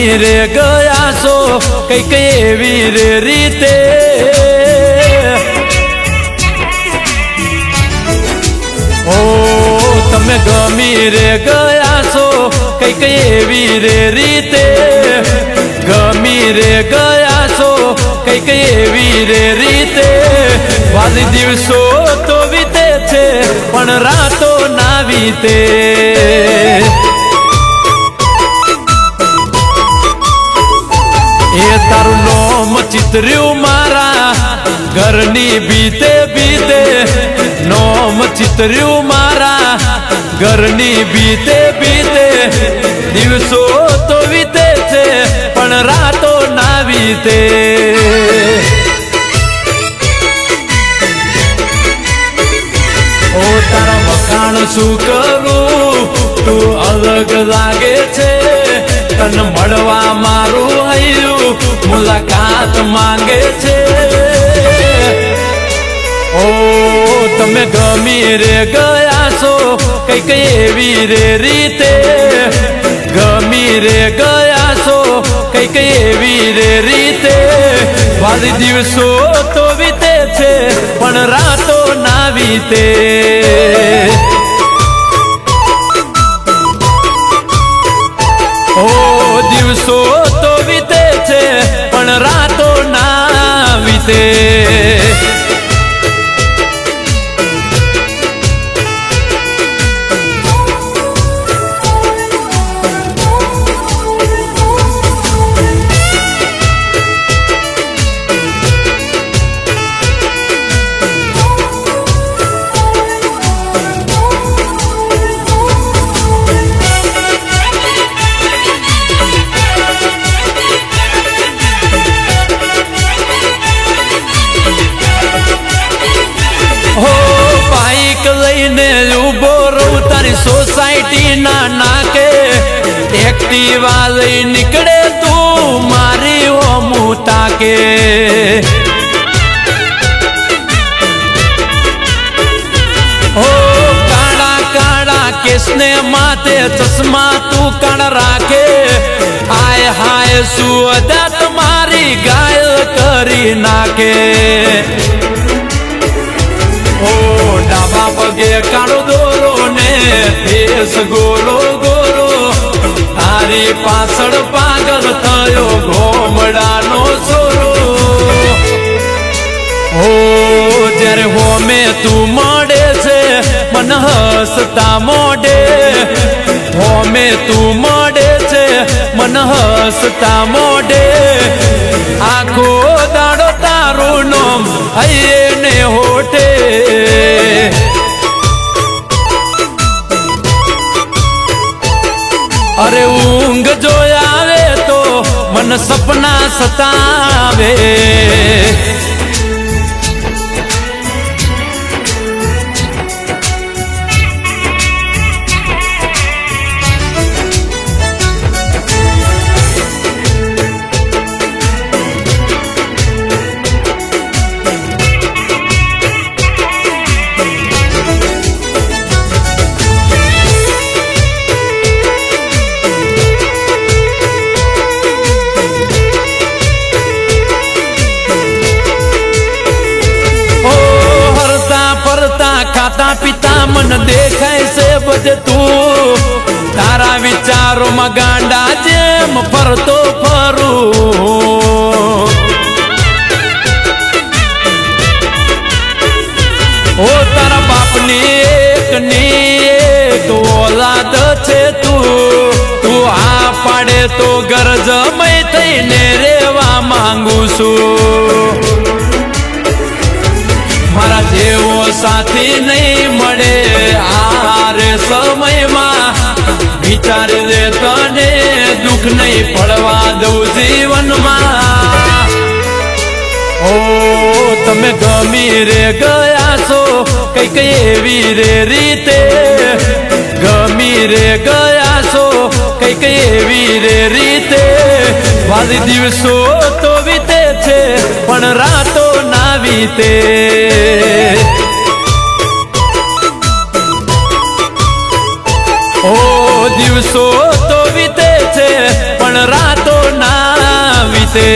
ગમી રે ગયા છો કઈક એવી રે રીતે ઓ તમે ગમી રે ગયા છો કઈક એવી રે રીતે ગમી રે ગયા છો કઈક એવી રે રીતે વાલી દિવસો તો વીતે છે પણ રાતો ના વીતે એ તારું નોમ ચિતર્યું મારા ઘરની બીતે બીતે નોમ ચિતર્યું મારા ઘરની બીતે બીતે દિવસો તો વીતે છે પણ રાતો ના વીતે ઓ તારા વખાણ શું કરું તું અલગ લાગે છે તન મળવા મારું હૈયું મુલાકાત માંગે છે ઓ તમે ગમી રે ગયા છો કઈક એવી રે રીતે ગમી રે ગયા છો કઈક એવી રે રીતે વાલી દિવસો તો વીતે છે પણ રાતો ના વીતે ઓ દિવસો તો વીતે છે પણ રાતો ના વીતે લઈને ઉભો રહું તારી સોસાયટી ના નાકે એક્ટિવા લઈ નીકળે તું મારી હોમું તાકે ઓ કાળા કાળા કેસને માથે ચશ્મા તું કાળ રાખે આય હાય સુઅદા તમારી ગાયલ કરી નાખે ઓ ડાબા પગે કાળો દોરો ને ફેસ ગોરો ગોરો તારી પાછળ પાગલ થયો ઘોમડાનો સોરો ઓ જ્યારે હોમે તું મળે છે મન હસતા મોઢે હોમે તું મળે છે મન હસતા મોઢે આખો દાડો તારું નોમ હૈયે ને હોઠે અરે ઊંઘ જો આવે તો મન સપના સતાવે ખાતા પીતા મન દેખાય છે બધે તું તારા વિચારોમાં ગાંડા જેમ ફરતો ફરું ઓ તારા બાપની એક ઓલાદ છે તું આ પાડે તો ગરજમય થઈને રેવા માંગુ છું મારા જેવો સાથી નહીં મળે આ રે સમયમાં વિચાર રે તને દુઃખ નહીં પડવા દઉં જીવનમાં ઓ તમે ગમી રે ગયા છો કઈક એવી રે રીતે ગમી રે ગયા છો કઈક એવી રે રીતે વાલી દિવસો તો વીતે છે પણ રાતો ના વીતે ઓ દિવસો તો વીતે છે પણ રાતો ના વીતે.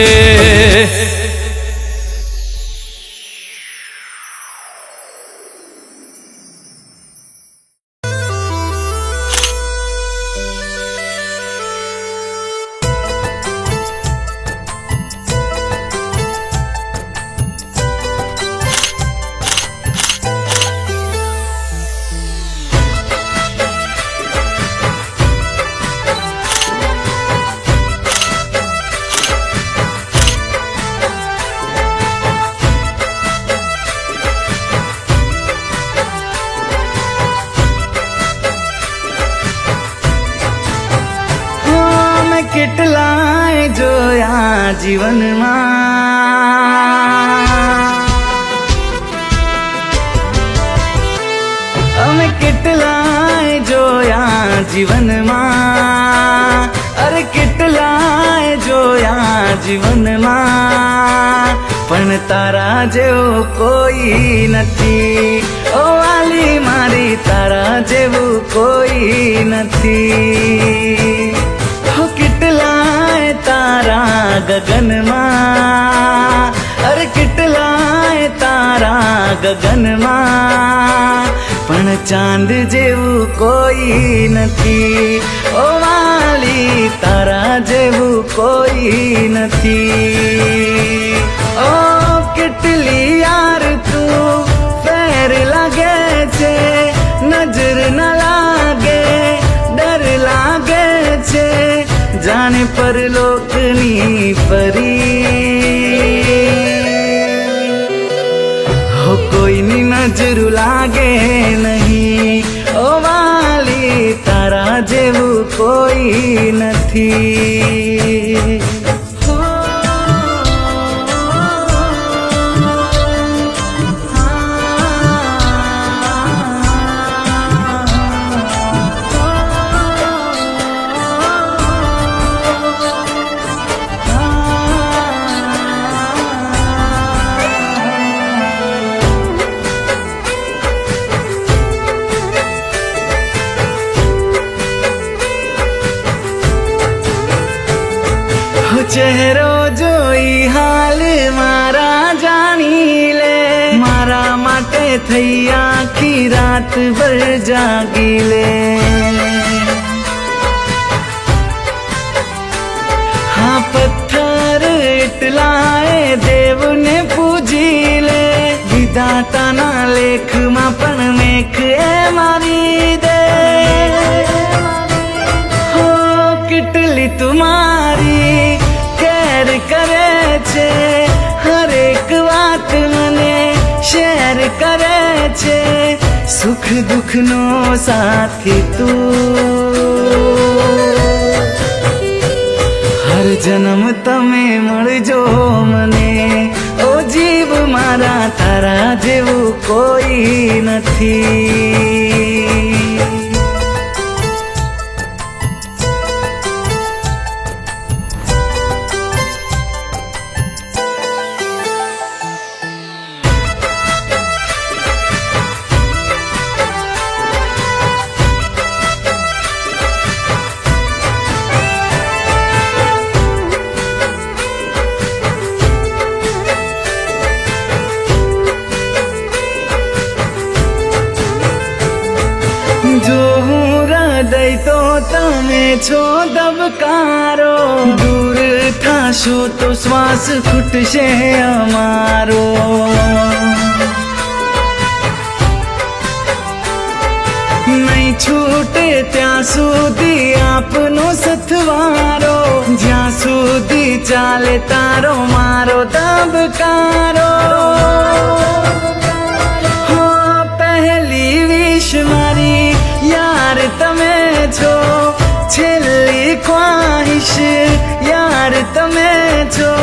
કેટલાય જોયા જીવનમાં, અમે કેટલાય જોયા જીવનમાં, અરે કેટલાય જોયા જીવનમાં, પણ તારા જેવો કોઈ નથી. ઓ વાલી મારી તારા જેવું કોઈ નથી. કેટલાય તારા ગગનમાં, અરે કેટલાય તારા ગગનમાં, પણ ચાંદ જેવું કોઈ નથી. ઓ વાલી તારા જેવું કોઈ નથી. ઓ કેટલી યાર તું ફેર લાગે છે, નજર ન લાગે ડર લાગે છે, જાણે પરલોકની પરી. હો કોઈની નજર લાગે નહીં. ઓ વાલી તારા જેવું કોઈ નથી. ચહેરો જોઈ હાલ મારા જાણી લે, મારા માટે થઈ આખી રાત ભર જાગી લે. હા પથ્થર એટલાએ દેવને પૂજી લે, વિધાતાના લેખમાં પણ મેઘ એ મારી દે. હો કેટલી તુમારી કરે છે, હરેક વાત મને શેર કરે છે, સુખ દુઃખનો સાથી તું. હર જન્મ તમે મળજો મને, ઓ જીવ મારા તારા જેવું કોઈ નથી. જો હું હૃદય તો તમે છો દબકારો, દૂર થાશો તો શ્વાસ ખૂટશે અમારો. નહીં છૂટે ત્યાં સુધી આપનો સથવારો, જ્યાં સુધી ચાલે તારો મારો દબકારો. પહેલી વિશ મારી યાર તમે છો, છેલ્લી ખ્વાહિશ યાર તમે છો,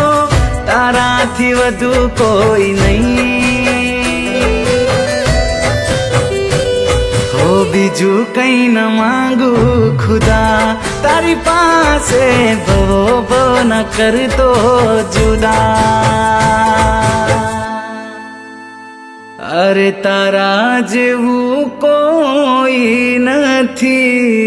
તારાથી વધુ કોઈ નહીં. હો બીજું કઈ ન માંગુ ખુદા, તારી પાસે ભવો ભવ ન કરતો જુદા. અરે તારા જેવું કોઈ નથી.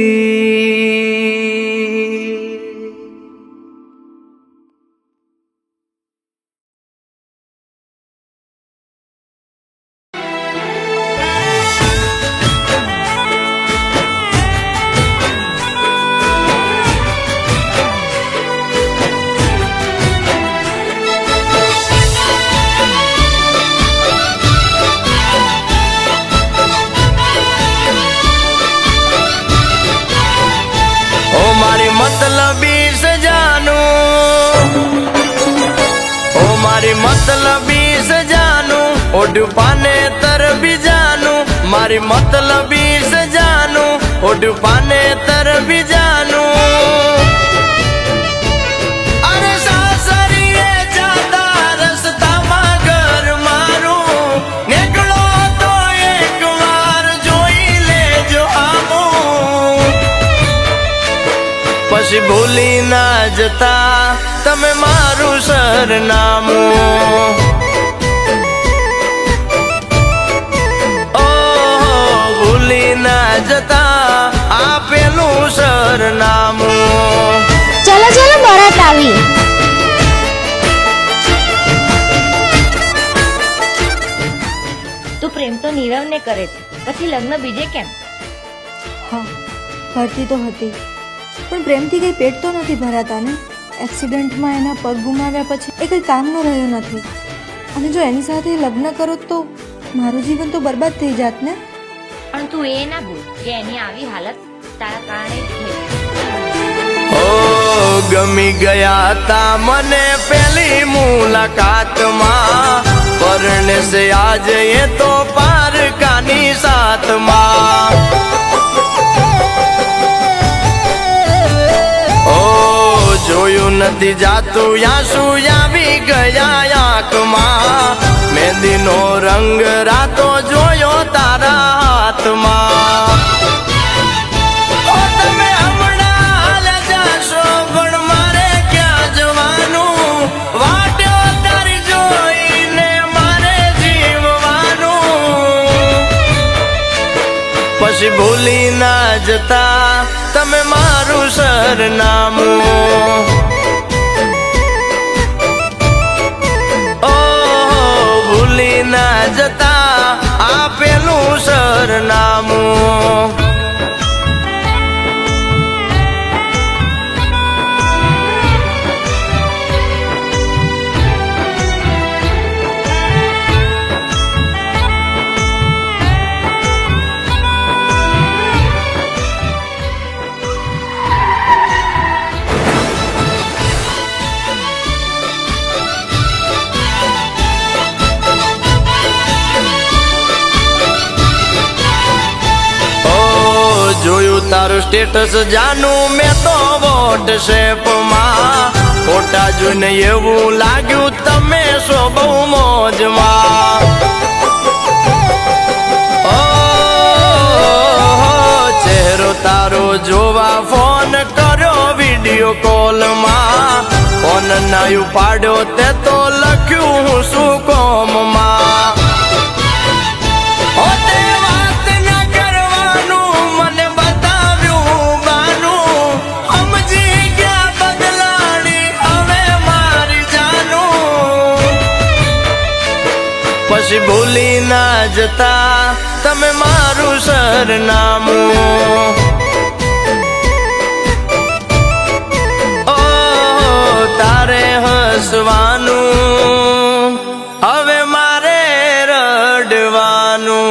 ઓઢું પાને તર બીજાનું મારી મતલબી સજાનું ઓઢું પાને તર બીજાનું અરે સાસરીએ જાતા રસ્તામાં ઘર મારું નીકળો તો એક વાર જોઈ લેજો આવું પછી ભૂલી ના જતા તમે મારું સરનામું જતા આપેલું સરનામું ચલો ચલો બરાત આવી તું પ્રેમ તો નીરવને કરે છે પછી લગ્ન બીજે કેમ? હા કરતી તો હતી પણ પ્રેમથી કંઈ પેટ તો નથી ભરાતા ને. એક્સિડન્ટમાં એના પગ ગુમાવ્યા પછી એ કંઈ કામનો રહ્યો નથી અને જો એની સાથે લગ્ન કરો તો મારું જીવન તો બરબાદ થઈ જાત ને. પણ તું એ ના ભૂલ કે એની આવી હાલત તારા કારણે જ થઈ. ઓ ગમી ગયા તા મને પેલી મુલાકાતમાં પરણે સે આજે એ તો પારકાની સાથમાં ઓ જોયું નથી જાતું આંસુ આવી ગયા આંખમાં મહેંદીનો રંગ રાતો જોયો તારા હાથમાં તમે હમણાં હાલ જાશો પણ મારે ક્યાં જવાનું વાટ્યો તારી જોઈને મારે જીવવાનું પછી ભૂલી ના જતા તમે મારું સરનામું ભૂલી ના જતા આપેલું સરનામું જોયું તારું સ્ટેટસ જાનું મેં તો વોટ્સએપમાં ફોટા જોઈને એવું લાગ્યું તમે સો બહુ મોજમાં ચહેરો તારો જોવા ફોન કર્યો વિડીયો કોલમાં ફોન ના ઉપાડ્યો તે તો લખ્યું હું શું કોમમાં પછી ભૂલી ના જતા તમે મારું સરનામું ઓ તારે હસવાનું હવે મારે રડવાનું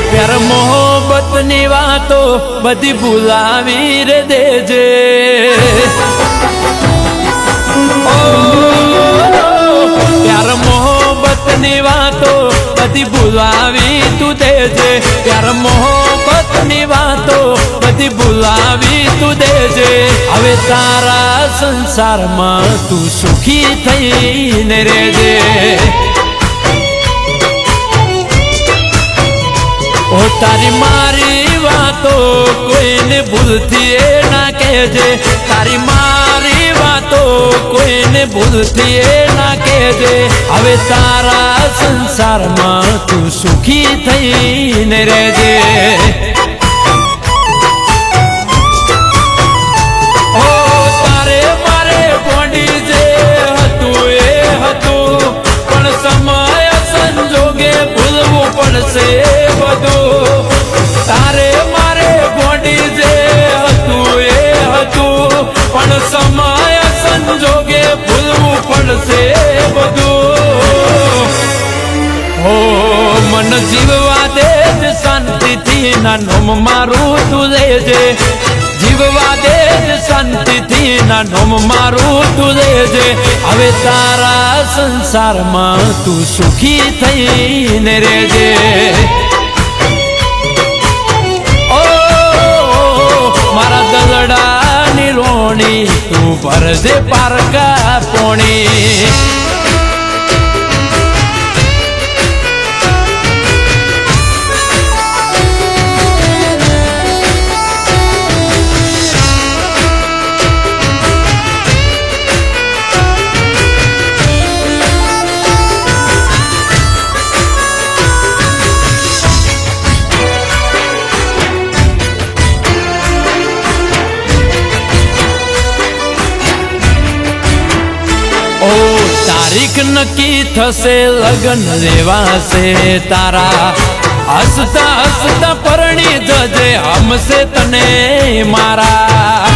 પ્યાર મોહબ્બતની વાતો બધી ભૂલાવી રે દેજે પ્યાર મોહબ્બતની વાતો બધી ભૂલાવી તું દેજે પ્યાર મોહબ્બતની વાતો બધી ભૂલાવી તું દેજે હવે તારા સંસારમાં તું સુખી થઈને રહેજે તારી મારી વાતો કોઈને ભૂલથી એ ના કહેજે, તારી મારી વાતો કોઈને ભૂલથી એ ના કહેજે. હવે તારા સંસારમાં તું સુખી થઈને રહેજે. ઓ તારે મારે ગોંડી જે હતું એ હતું, પણ સમય સંજોગે ભૂલવું પડશે બધું. તારે મારે ગોંડી જે હતું એ હતું, પણ સમય સંજોગે ભૂલવું પડશે બધું. ઓ મન જીવવા દે જ શાંતિથી, ના નોમ મારું તું લેજે. જીવવા દે જ શાંતિથી, ના નોમ મારું તું લેજે. હવે તારા સંસારમાં તું સુખી થઈને રહેજે. ઓ મારા દલડાની રોણી તું ભરજે પારકા પોણી. તારીખ નક્કી થશે, લગ્ન લેવાશે તારા. હસતા હસતા પરણી જજે, હમશે તને મારા.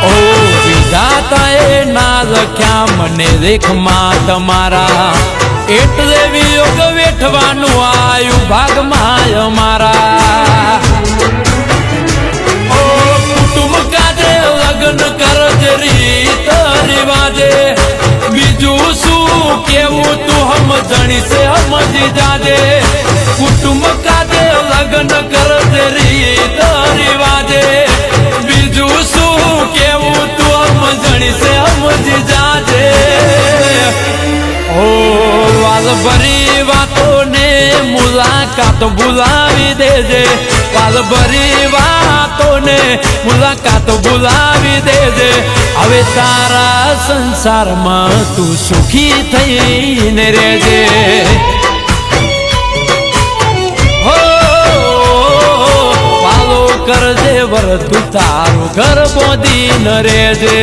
ઓ વિધાતાએ ના લખ્યા મને લેખમાં તમારા, એટલે વિયોગ વેઠવાનું આયુ ભાગમાં અમારા. લગ્ન કરજે રીત રિવાજે, બીજું શું કેવું તું સમજણી છે સમજી જાજે. કુટુંબ કાજે લગ્ન કરજે રીત રિવાજે, બીજું શું કેવું તું સમજણી છે સમજી જાજે. ઓ વાલ ભરી વાતો ને મુલાકાત ભૂલાવી દેજે, વાલ ભરી વાતો ને મુલાકાત ભૂલાવી દેજે. હવે તારા સંસારમાં તું સુખી થઈને રહેજે. હો વાલો કરજે વર તું તારું ઘર બોધીને રહેજે.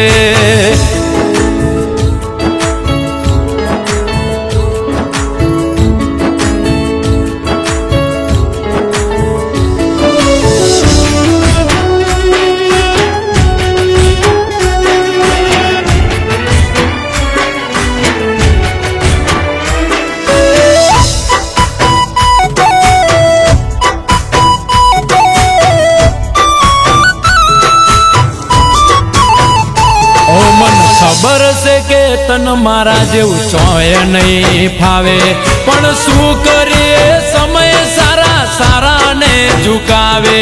ખબર છે કે તન મારા જેવું ચોય નહીં ફાવે, પણ શું કરીએ સમય સારા સારા ને ઝુકાવે.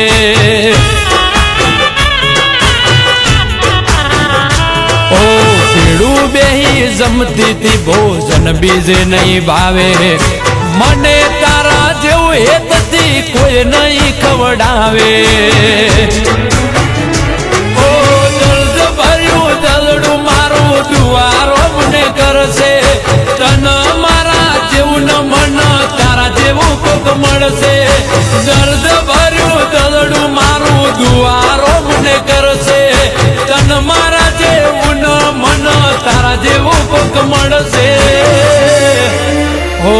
ઓ પીડું બેહી જમતી તી ભોજન બીજે નહીં ભાવે, મને તારા જેવું હેતથી કોઈ નહીં ખવડાવે. ઓ દર્દ ભર્યું દલડું મારું દુવારો મને કરશે, તન મારા જેવું ન મન તારા જેવું કોક મળશે. દર્દ ભર્યું દલડું મારું દુવારો મને કરશે, તન મારા જેવું ન મન તારા જેવું કોક મળશે. હો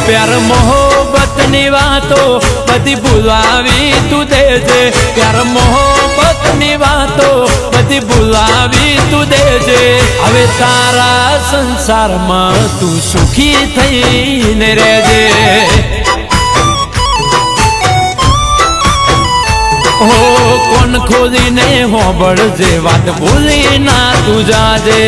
પ્યાર મોહબ્બતની વાતો બધી ભૂલાવી તું દેજે, પ્યાર મોહબ્બતની વાતો બધી ભૂલાવી તું દેજે. હવે તારા સંસારમાં તું સુખી થઈને રહેજે. ઓ કોણ ખોલીને હોબળજે, વાત ભૂલી ના તું જાજે.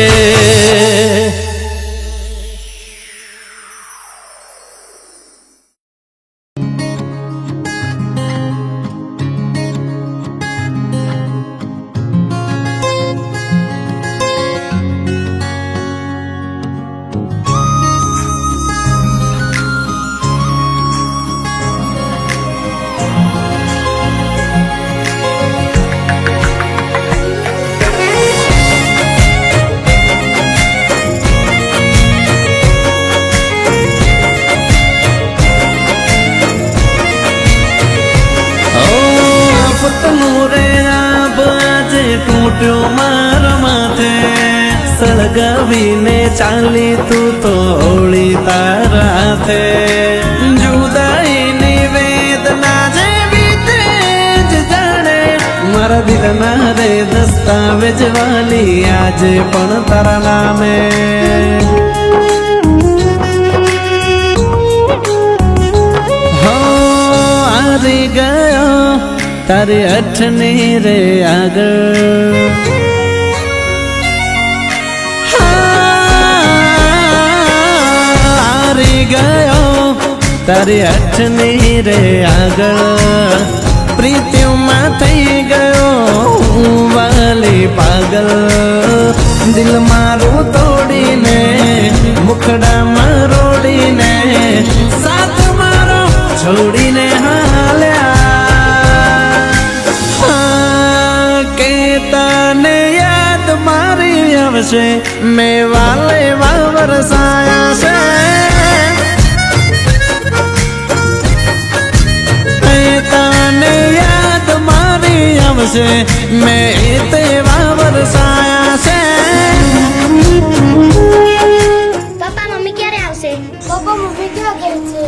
ચાલી તું તો હોળી તારા થે જુદાઈની વેદના જેવી તેજ જાણે મારા દિલના રે દસ્તાવેજ વાલી આજે પણ તારા નામે હારી ગયો તારી અઠની રે આગળ હારી ગયો તારી અઠની રે આગળ પ્રીતિમાં થઈ ગયો હું વાલી પાગલ દિલ મારું તોડીને મુખડામાં રોડીને સાથ મારો છોડીને હાલ્યા કે તને યાદ મારી આવશે મેં વાલે વરસાયા છે તને યાદ મારી આવશે મેં તેવા વરસાયા છે પપ્પા મમ્મી ક્યારે આવશે? પપ્પા મમ્મી ક્યાં ગઈ છે?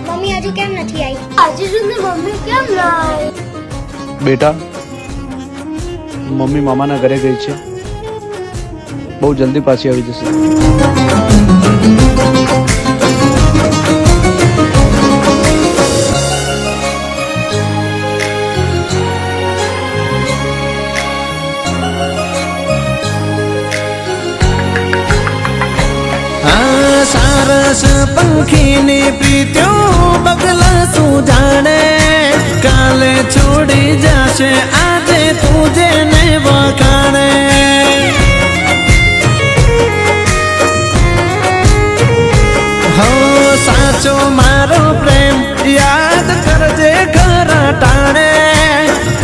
મમ્મી હજુ કેમ નથી આવી? આજે સુધી મમ્મી કેમ ના આવી? બેટા મમ્મી મામાના ઘરે ગઈ છે બહુ જલ્દી પાછી આવી જશે સારસ પંખીની પ્રીત્યો બગલા તું જાણે કાલે છોડી જશે આજે તુજે ને વખાણે હો સાચો મારો પ્રેમ યાદ કરજે ખરા ટાણે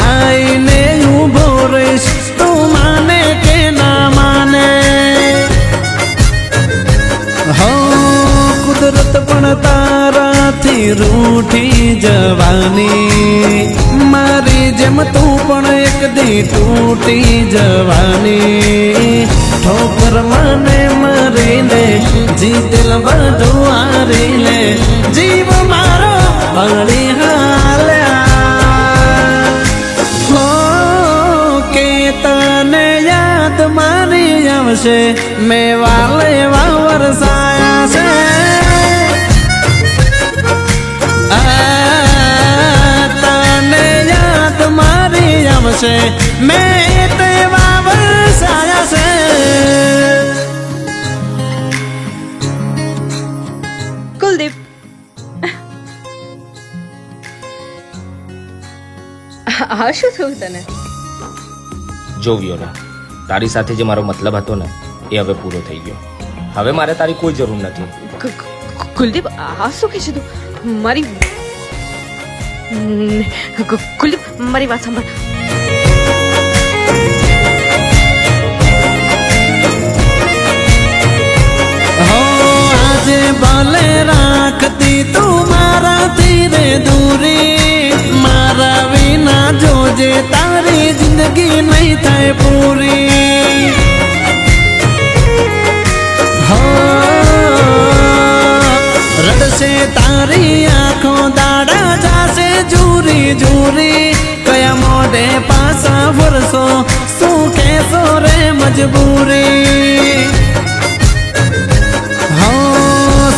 આઈને ઉભો રહીશ તું માને કે ના માને હો કુદરત પણ તારાથી રૂઠી જવાની મારી જેમ તું પણ એક દી તૂટી જવાની ઠોકર મને મરીને જીતેલ બધું હારીને જીવ મારો બળી હાલ્યા હો કે તને યાદ મારી આવશે મેં વાલે વરસાયા છે તને યાદ મારી આવશે મેં તેવા વરસાયા છે કુલદીપ આ શું થયું તને? જો વિયોના તારી સાથે જે મારો મતલબ હતો ને એ હવે પૂરો થઈ ગયો હવે મારે તારી કોઈ જરૂર નથી કુલદીપ આ શું કહે છે તું? મારી કુલદીપ મારી વાત સાંભળ હો આજે ભલે રાખતી તું મારાથી રે દૂરી મારા વિના જોજે તારી જિંદગી નહીં થાય પૂરી હો રડશે તારી આંખો દાડા જાશે જૂરી જૂરી કયા મોઢે પાછા ફરશો શું કહેશો રે મજબૂરી હો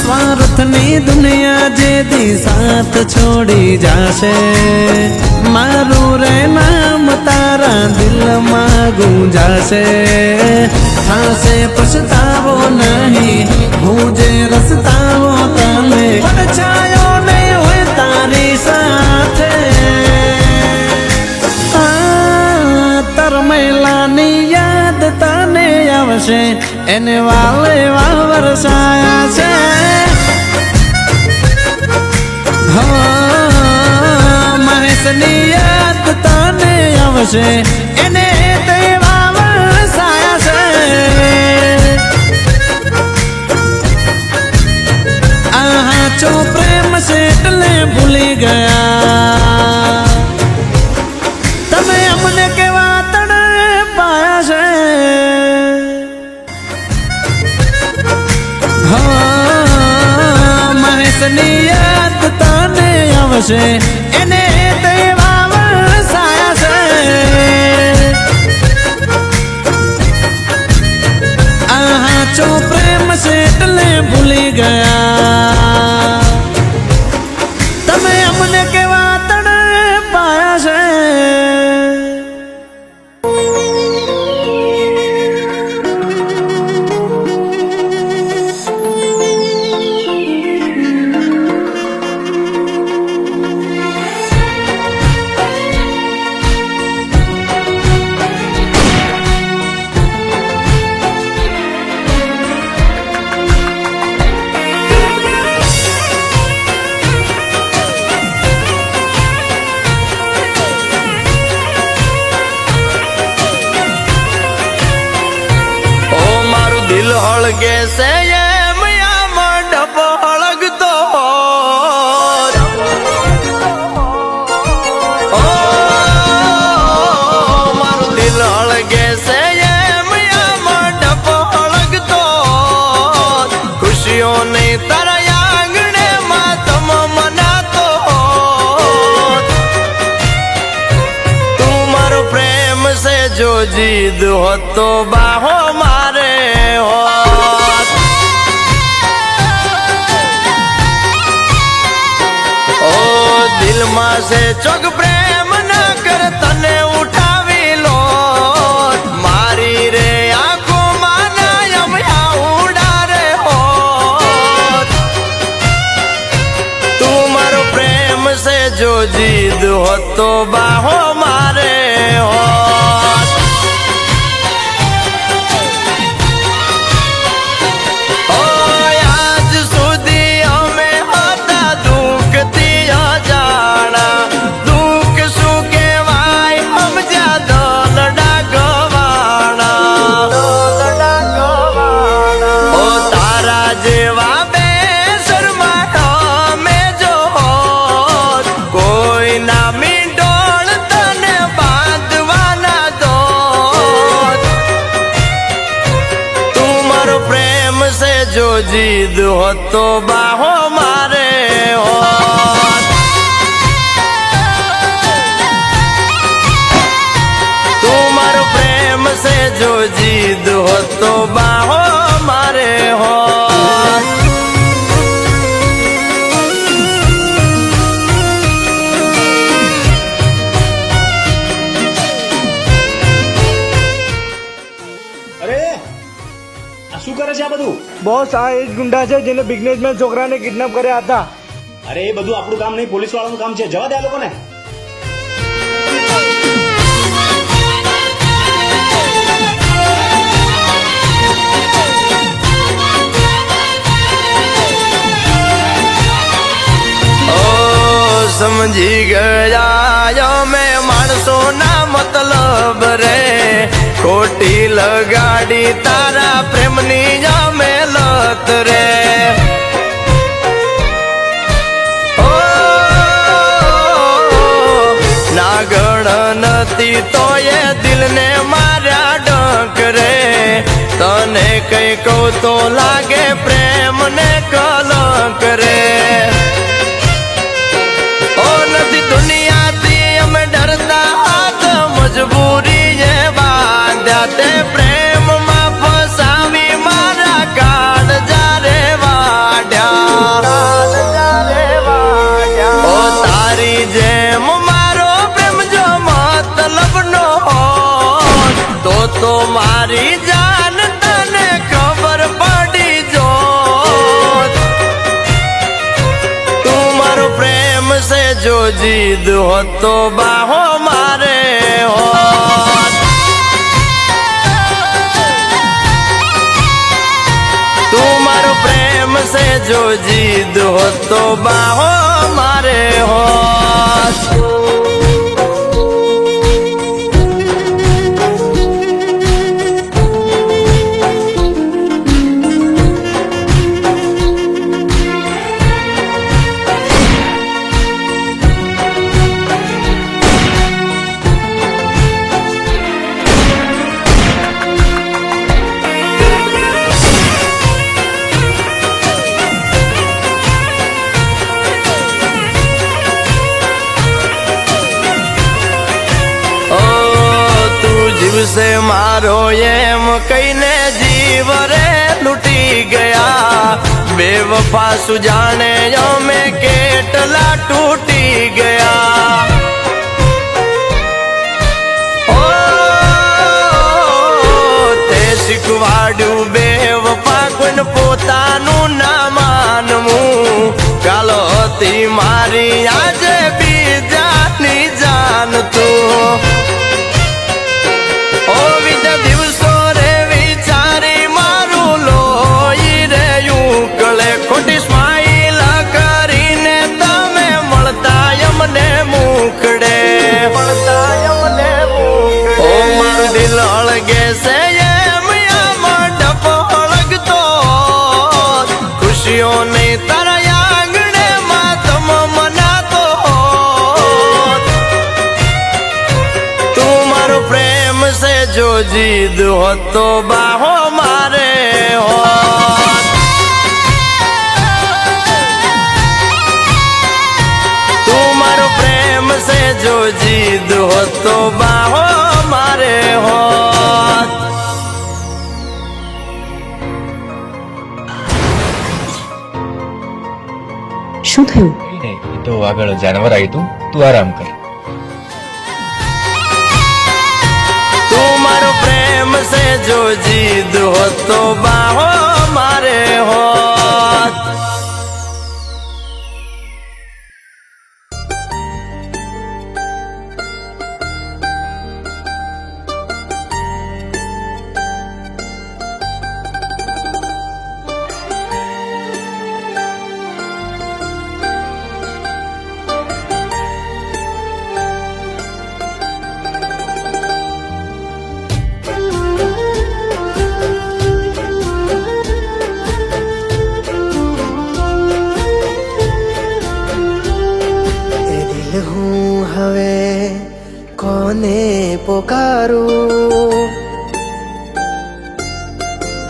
સ્વાર્થની દુનિયા જે દી સાથ છોડી જાશે મારું રે નામ તારા દિલમાં ગુંજાશે થાશે પછતાવો નહીં હું જે રસ્તાઓ તને પડછાયો નહીં હોય તારી સાથે તરમેલાની યાદ તને આવશે એને વાલે વરસાયા છે મહેશની યાદ તને આવશે એને તેવા વરસાયા છે આહા ચો પ્રેમ છે એટલે ભૂલી ગયા તમે અમને કેવા તડે પાયા છે દિવસની યાદ તને આવશે એને તેવા વરસાયા છે આહા ચો પ્રેમ છે એટલે ભૂલી ગયા તમે અમને કેવા તડે પાયા છે હળગે છે એમ આ મંડપ હળગતો ઓ મારું દિલ હળગે છે એમ આ મંડપ હળગતો ખુશીઓ નહીં તારા આંગણે માતમ મનાતો તું મારો પ્રેમ છે જો જીદ હોતો બાહો મારે से चोग प्रेम न कर तने उठावी लो मारी रे आंखों माना यम या उड़ा रे हो तू मारो प्रेम से जो जीद हो तो बाहो मारे हो जो जीद हो तो बाहो मारे हो तू मारो प्रेम से जो जीद हो तो बाहो मारे हो શું કરે છે આ બધું? બોસ આ એ જ ગુંડા છે જેને બિઝનેસમેન છોકરાને કિડનેપ કર્યા હતા. અરે એ બધું આપણું કામ નહીં, પોલીસ વાળાનું કામ છે. જવા દે આ લોકોને. समझी गया मैं मानसो ना मतलब रे खोटी लगाड़ी तारा प्रेमनी जा में लत रे ओ नागण नती तो ये दिल ने मारा डंक रे तने कई को तो लागे प्रेम ने कलंक रे दुनिया थी हमें डरता हाथ मजबूरी ये बांधा ते प्रेम में फसावी मारा काल जा रे वाड्या ओ तारी जेम मारो प्रेम जो मतलब नो तो मारी जान तने खबर पड़ी जो तू मारो प्रेम से जो जीद हो तो बाहो मारे हो तू मारो प्रेम से जो जीद हो तो बाहो मारे हो દિવસે મારો એમ કહીને જીવ રે લૂટી ગયા બેવફા સુજાણે અમે કેટલા તૂટી ગયા તે શીખવાડ્યું બેવફા કોઈને પોતાનું ના માનવું કાલો હતી મારી આજે બીજાની જાણતું ઓ બીજા દિવસો રે વિચારી મારું લોહી રે ઉકળે ખોટી સ્માઈલ કરીને તમે મળતા અમને મુખડે ઓ મારું દિલ અળગે છે એમ આમાં ડફો અળગતો ખુશીઓ નહીં તારા આંગણે માં તમ મનાતો તું મારો પ્રેમ से जो जीद हो तो बाहो मारे हो तू मारो प्रेम से जो जीद हो तो बाहो मारे हो શું થયું? તો આગળ જાનવર આવ્યું તું આરામ કર. तू मारो प्रेम से जो जीद हो तो बाहो मारे हो કોને પોકારું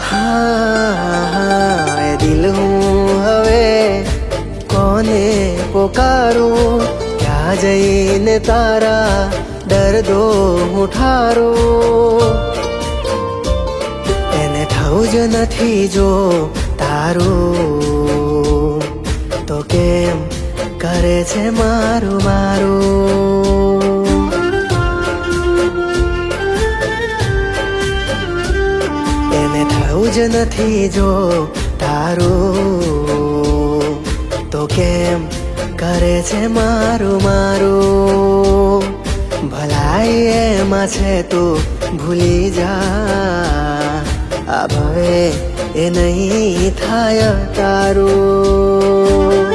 હા એ દિલ હું હવે કોને પોકારું ક્યાં જઈને તારા દર્દો હું ઠારું એને થવું જ નથી જો તારું તો કેમ કરે છે મારું મારું એને થવું જ નથી જો તારું તો કેમ કરે છે મારું મારું ભલાઈ એમાં છે તું ભૂલી જા આ ભવે એ નહીં થાય તારું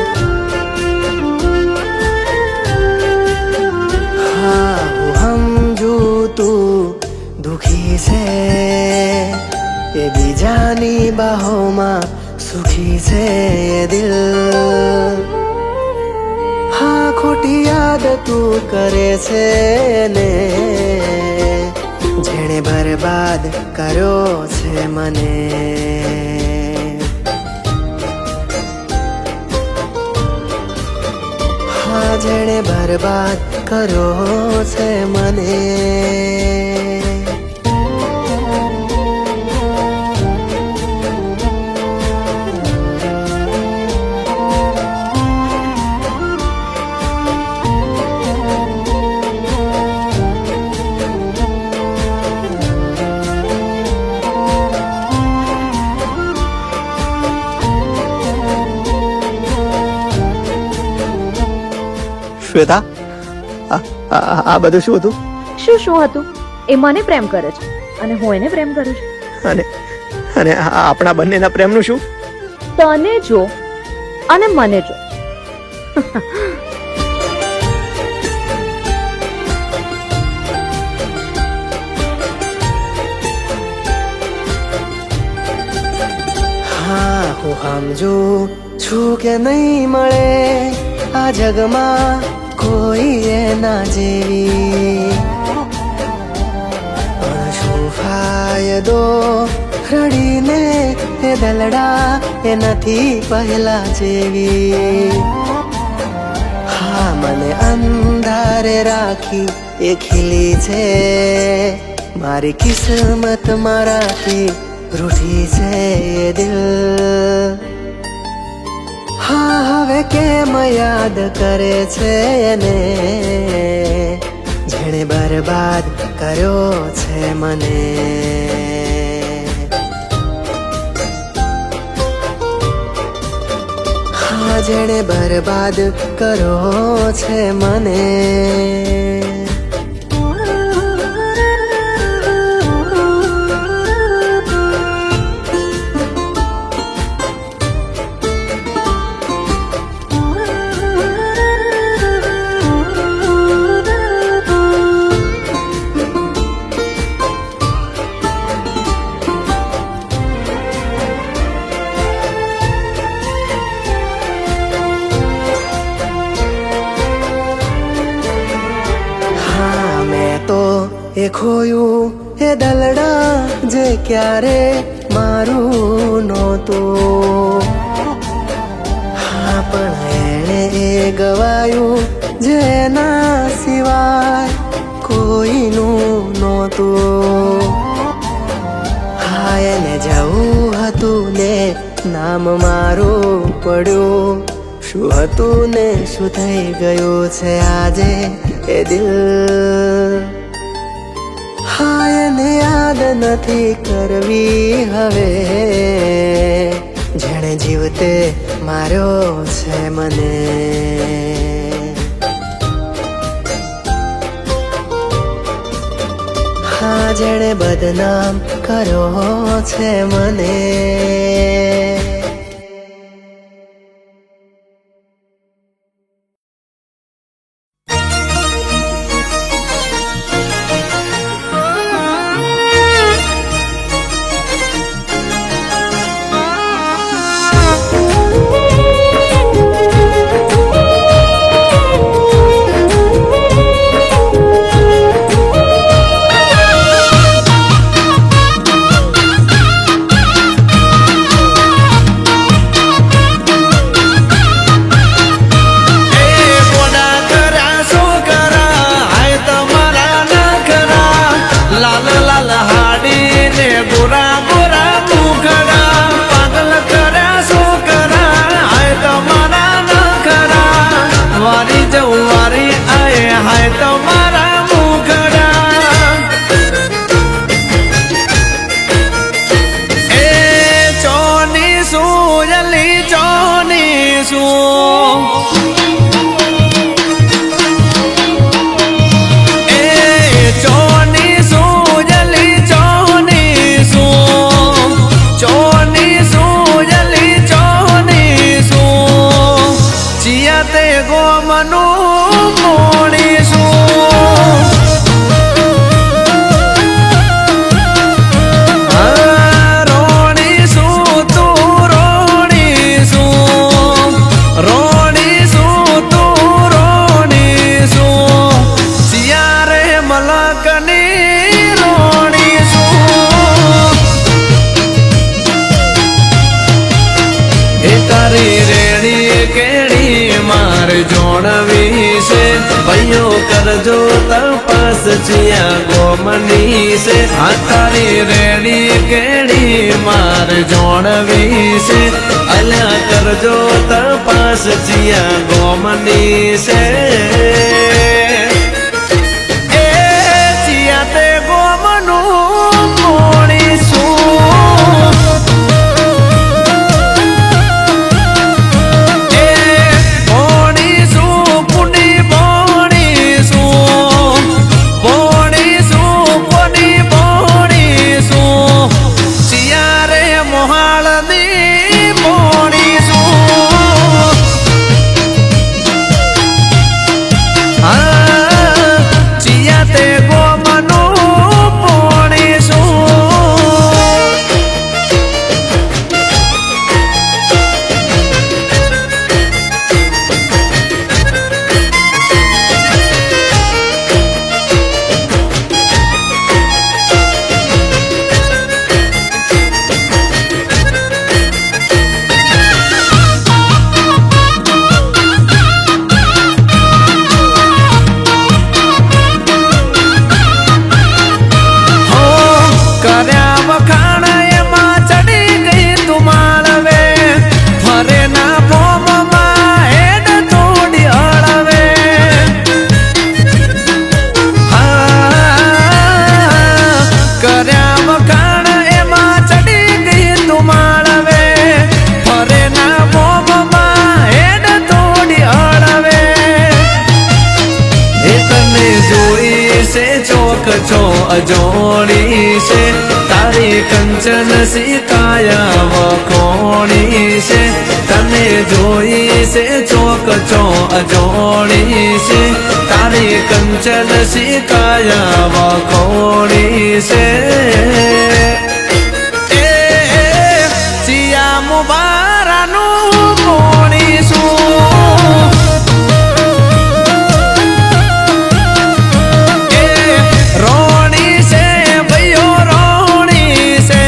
હા હું સમજુ તું દુખી છે એ બીજાની બાહોમાં સુખી છે એ દિલ હા ખોટી યાદ તું કરે છે ને જેણે બરબાદ કર્યો છે મને હા જેણે બરબાદ કર્યો છે મને શ્વેતા આ બધું શું હતું? શું શું હતું? એ મને પ્રેમ કરે છે અને હું એને પ્રેમ કરું છું. અને અને આપણા બંનેના પ્રેમનું શું? તને જો અને મને જો. હા હું સમજુ છું કે નહીં મળે આ જગમાં કોઈ એના જેવી પણ શું ફાયદો રડીને એ દલડા એ નથી પહેલા જેવી હા મને અંધારે રાખી એ ખીલી છે મારી કિસ્મત મારાથી રૂઠી છે એ દિલ હા હવે કેમ યાદ કરે છે એને જેણે બરબાદ કર્યો છે મને હા જેણે બરબાદ કર્યો છે મને એ ખોયું એ દલડા જે ક્યારે મારું નહોતું હા પણ એણે એ ગવાયું જેના સિવાય કોઈનું નહોતું હા એને જવું હતું ને નામ મારું પડ્યું શું હતું ને શું થઈ ગયું છે આજે એ દિલ હા એને યાદ નથી કરવી હવે જેણે જીવતે માર્યો છે મને હા જેણે બદનામ કર્યો છે મને કરજો તપાસ ચિયા ગોમની છે આ તારી રેડી કેડી માર જોણવી છે અલ્યા કરજો તપાસ ચિયા ગોમની છે એ ચિયા તે ગોમનું મોણીશું અજોડી છે તારી કંચન સીતાયા વખોણી છે તને જોઈ છે ચોક ચો અજોડી છે તારી કંચન સીતાયા વખોણી છે સિયા મુબારાનું કોણી શું રોણી છે ભૈયો રોણી છે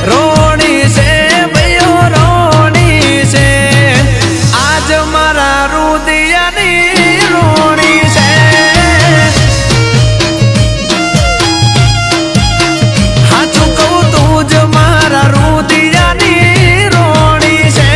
રોણી છે ભૈયો રોણી છે આજ મારા રુદિયાની રોણી છે હાચું કહું તું જ મારા રુદિયાની રોણી છે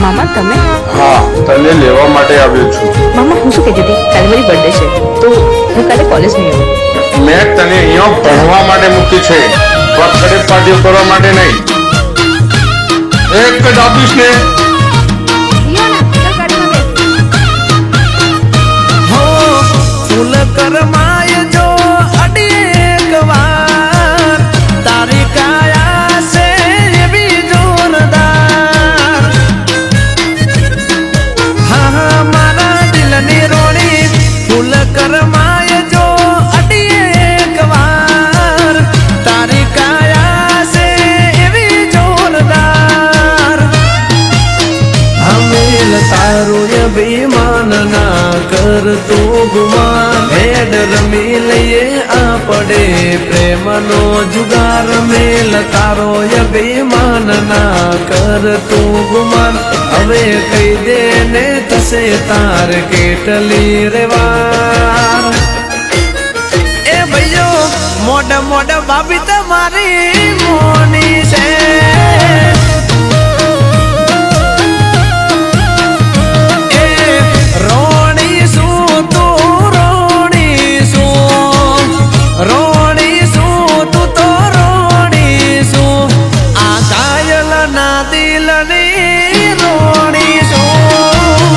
મામા તમે હા તને લેવા માટે આવ્યો છું મામા હું શું કહેતી હતી કાલે મારી બર્થડે છે તો હું કાલે કોલેજ નહીં આવું મેં તને અહીંયા ભણવા માટે મૂકી છે બર્થડે પાર્ટી કરવા માટે નહીં એક જ આપીશ ને હો ફૂલ કરમાય જો અડી એક વાર તારી કાયા છે એવી જોરદાર હા હા મારા દિલની રોણી ફૂલ કરમાય જો અડી એક વાર તારી કાયા છે એવી જોરદાર હમેલ તારું અભિમાન ના કર તું ગુમાન હેડ રમી લઈએ આપડે પ્રેમનો જુગાર મેલ તારો અભિમાન ના કર તું ગુમાન હવે કહી દે ને થશે તાર કેટલી રેવાર એ ભૈયો મોડ મોડ ભાભી તમારી મોની છે રોણી શું તું રોણી શું રોણી શું તું તો રોણી શું આ ઘાયલ ના દિલની રોણી શું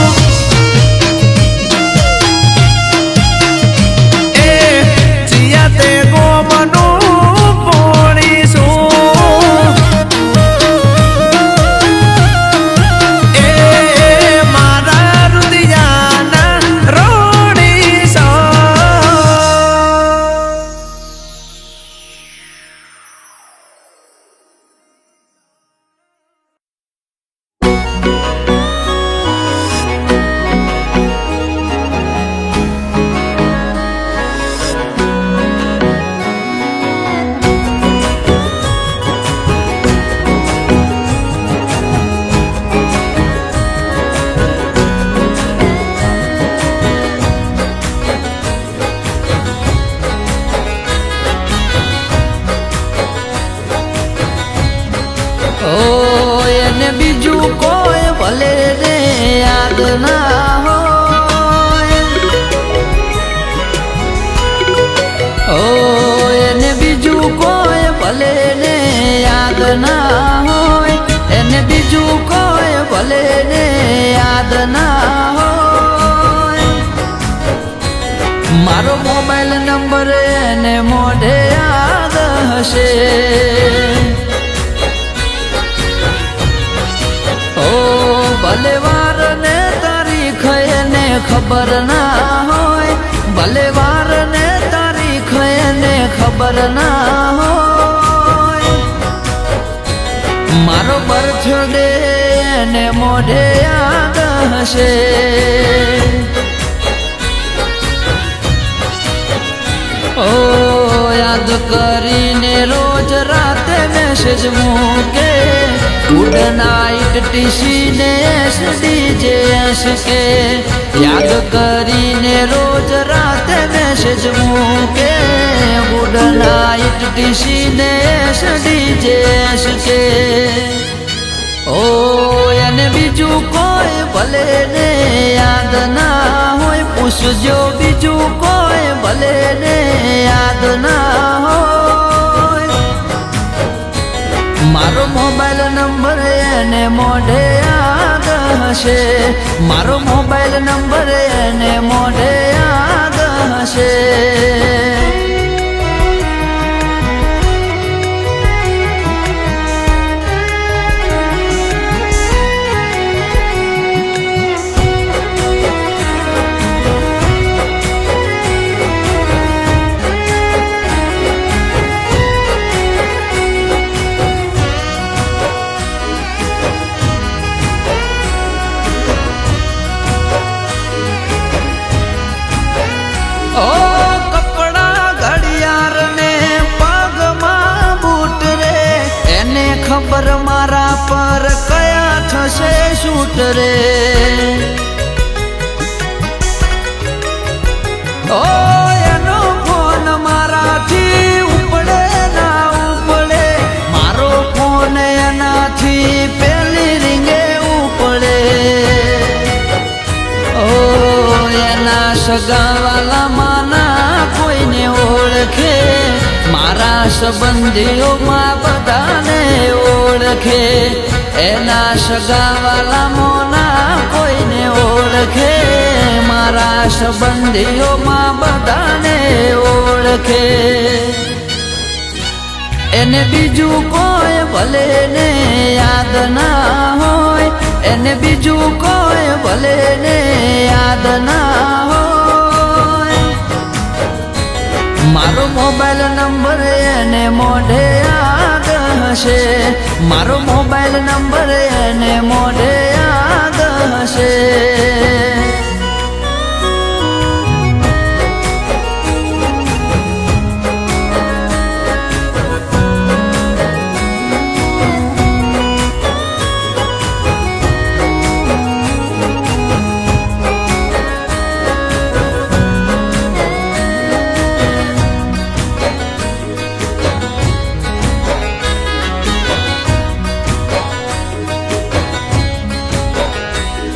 એ ચિયા તે ગોમનું પોણી શું એ મારા રુદિયાના રોણી સો ઓ એને બીજું કોઈ ભલે રે યાદ ના હોય ઓ એને બીજું કોઈ ભલે રે યાદ ના હોય એને બીજું કોઈ ભલે રે યાદ ના હોય મારો મોબાઈલ નંબર એને મોઢે યાદ હશે ઓ ભલે વાર ને તારીખ એને ખબર ના હોય ભલે વાર ને તારીખ એને ખબર ના હોય મારો બર્થડે એને મોઢે યાદ હશે ઓ યાદ કરીને રોજ રાતે મેસેજ મૂકે ગુડ નાઇટ ટીસી ને ડીજે કે યાદ કરીને રોજ રાતે મેસેજ મૂકે ગુડ નાઇટ ટીસી ને ડીજે કે ઓ એને બીજું કોઈ ભલે ને યાદ ના હોય પૂછજો બીજું કોઈ ભલે ને યાદ ના હોય મારો મોબાઈલ નંબર એને મોઢે યાદ હશે, મારો મોબાઈલ નંબર એને મોઢે યાદ હશે. ઓ કપડા ઘડિયાળ ને પગમાં બૂટ રે, એને ખબર મારા પર કયા થશે શૂટ રે. ઓ એનો ફોન મારાથી ઉપડે ના ઉપડે, મારો ફોન એનાથી પેલી રીંગે ઉપડે. ઓ એના સગાવાલા માના કોઈને ઓળખે, મારા સંબંધીઓમાં બધાને ઓળખે. એના સગાવાલા મોના કોઈને ઓળખે, મારા સંબંધીઓમાં બધાને ઓળખે. એને બીજું કોઈ ભલે ને યાદ ના હોય, એને બીજું કોઈ ભલે ને યાદ ના હોય, મારો મોબાઈલ નંબર એને મોઢે યાદ હશે, મારો મોબાઈલ નંબર એને મોઢે યાદ હશે.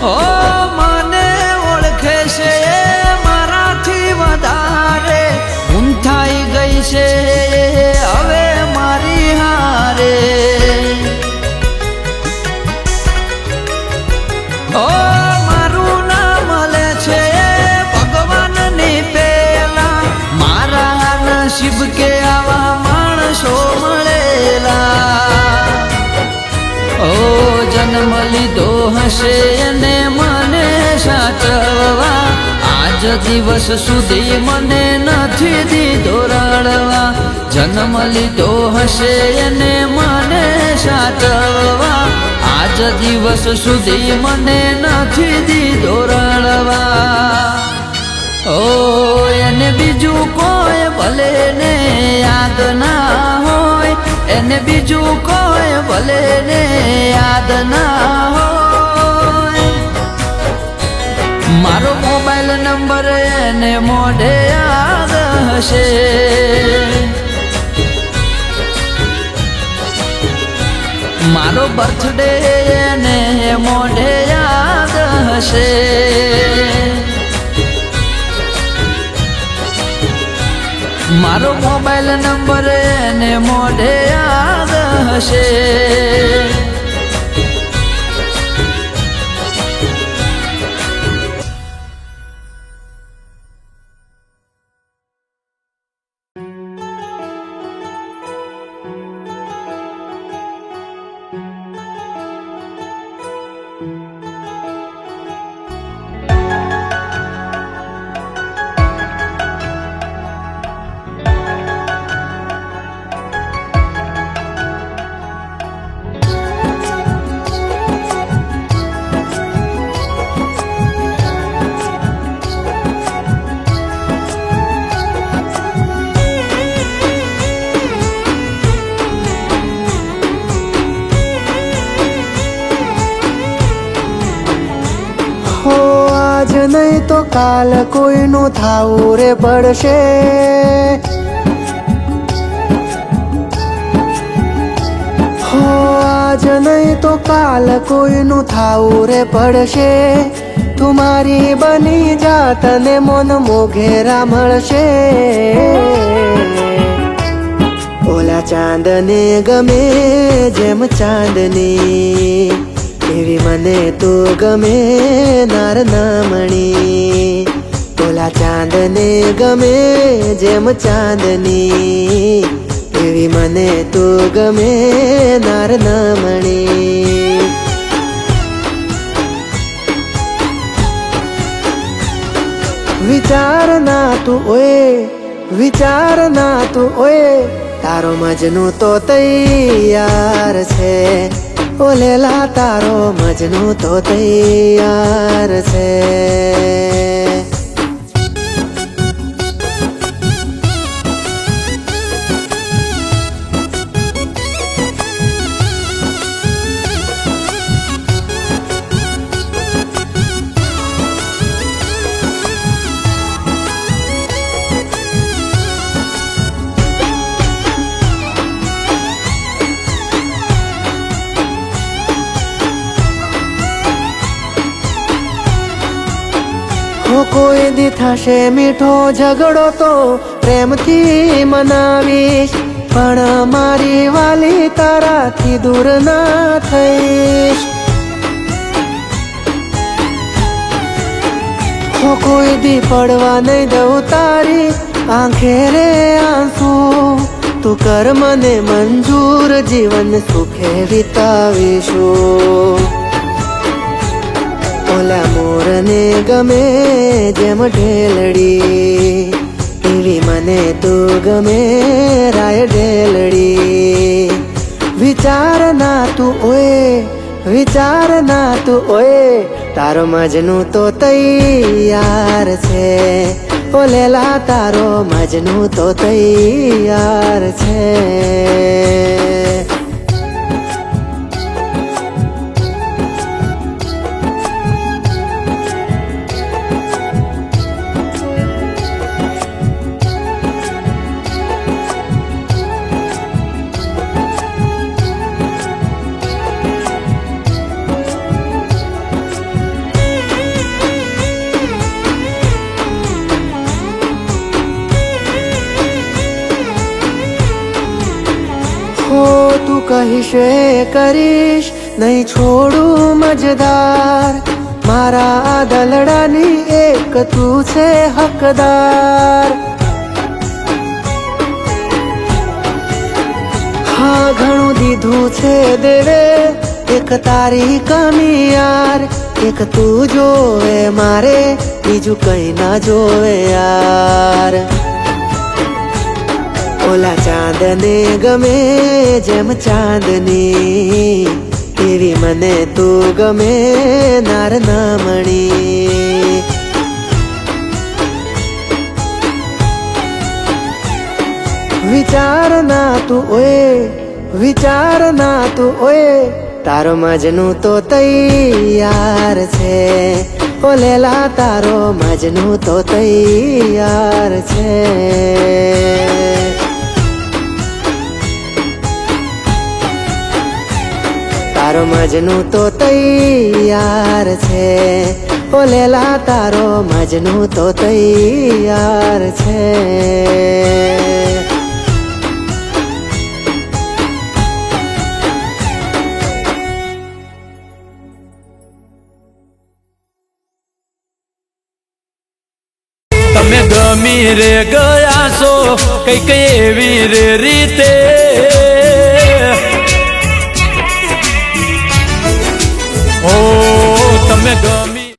ઓ મને ઓળખે છે મારાથી વધારે, ઊંધાઈ ગઈ છે હવે મારી હારે. ઓ મારું નામ લે છે ભગવાનની પેલા, મારા નસીબ કે આવા માણસો મળેલા. ઓ જન્મ લીધો હશે અને મને સાચવવા, આજ દિવસ સુધી મને નથી દીધો રડવા. જન્મ લીધો હશે અને મને સાચવવા, આજ દિવસ સુધી મને નથી દીધો રડવા. ઓ એને બીજું કોઈ ભલે ને યાદ ના હોય, એને બીજું કોઈ ભલે ને યાદ ના હોય, મારો મોબાઈલ નંબર એને મોઢે યાદ હશે. મારો બર્થડે એને મોઢે યાદ હશે. મારો મોબાઈલ નંબર એને મોઢે યાદ હશે. આજ નહીં તો કાલ કોઈનું થાવું રે પડશે. હો આજ નહીં તો કાલ કોઈનું થાવું રે પડશે. તું મારી બની જાત ને મન મોઘેરા મળશે. ઓલા ચાંદને ગમે જેમ ચાંદની એવી મને તું ગમે નાર નામણી ઓલા ચાંદને ગમે જેમ ચાંદની એવી મને તું ગમે નાર નામણી વિચાર ના તું ઓય તારો મજનુ તો તૈયાર છે ઓલેલા તારો મજનુ તો તૈયાર છે કોઈ દી થશે મીઠો ઝઘડો તો પ્રેમથી મનાવીશ પણ મારી વાલી તારાથી દૂર ના થઈશ કોઈ દી પડવા નહીં દઉં તારી આંખે રે આંસુ તું કર મને મંજૂર જીવન સુખે વિતાવીશું ઓલા મોરને ગમે જેમ ઢેલડી એવી મને તું ગમે રાય ઢેલડી વિચાર ના તું ઓય તારો મજનુ તો તૈયાર છે ઓલેલા તારો મજનુ તો તૈયાર છે તું કહીશ એ કરીશ નહીં છોડું મજદાર મારા આ દલડાની એક તું છે હકદાર હા ઘણું દીધું છે દેવે એક તારી કમી યાર એક તું જોવે મારે બીજું કઈ ના જોવે યાર ઓલા ચાંદને ગમે જેમ ચાંદની એવી મને તું ગમે નાર નામણી વિચાર ના તું ઓય તારો મજનુ તો તૈયાર છે ઓલેલા તારો મજનુ તો તૈયાર છે તારો મજનુ તો તૈયાર છે ઓલેલા તારો મજનુ તો તૈયાર છે તમે ગમી રે ગયા છો કઈક એવી રે રીતે